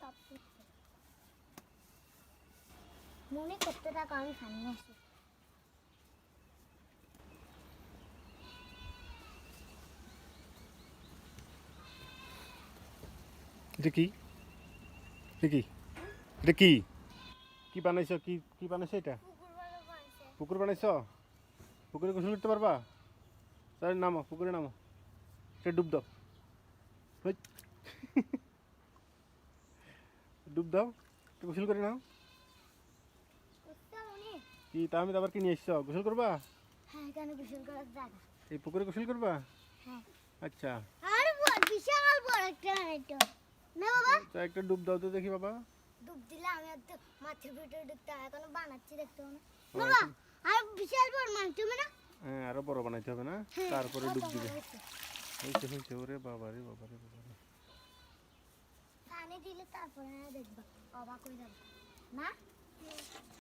সব করতে মনে করতে থাকো, আমি সামনে আসি। এটা কি? এটা কি? এটা কি? কি বানাইছো? কি কি বানাইছো এটা? পুকুর বানাইছো? পুকুরে গোসল করতে পারবা? তাহলে নামো, পুকুরে নামো। এটা ডুব দাও। হই। ডুব দাও। একটু গোসল করে নাও। কি তা আমি তো আবার কি নিয়ে এসছো? গোসল করবা? হ্যাঁ, কেন গোসল করার জায়গা? এই পুকুরে গোসল করবা? হ্যাঁ। আচ্ছা। আর বড়, বিশাল বড় একটা এটা। না বাবা? তা একটা ডুব দাও তো দেখি বাবা। ডুব দিলে আমি তো মাছের ভিতরে ঢুকতে হয়, এখন বানাচ্ছি দেখতে হবে না। ও, বাবা, আর বিশাল বড় মাছ তুমি না? হ্যাঁ, আরো বড় বানাইতে হবে না? হ্যাঁ, তারপরে কত ডুব বড় দিবে। হয়েছে। হয়েছে হয়েছে, ওরে বাবা রে বাবা রে বাবা রে। পানি দিলে তারপরে দেখবা অবাক হয়ে যাবে না।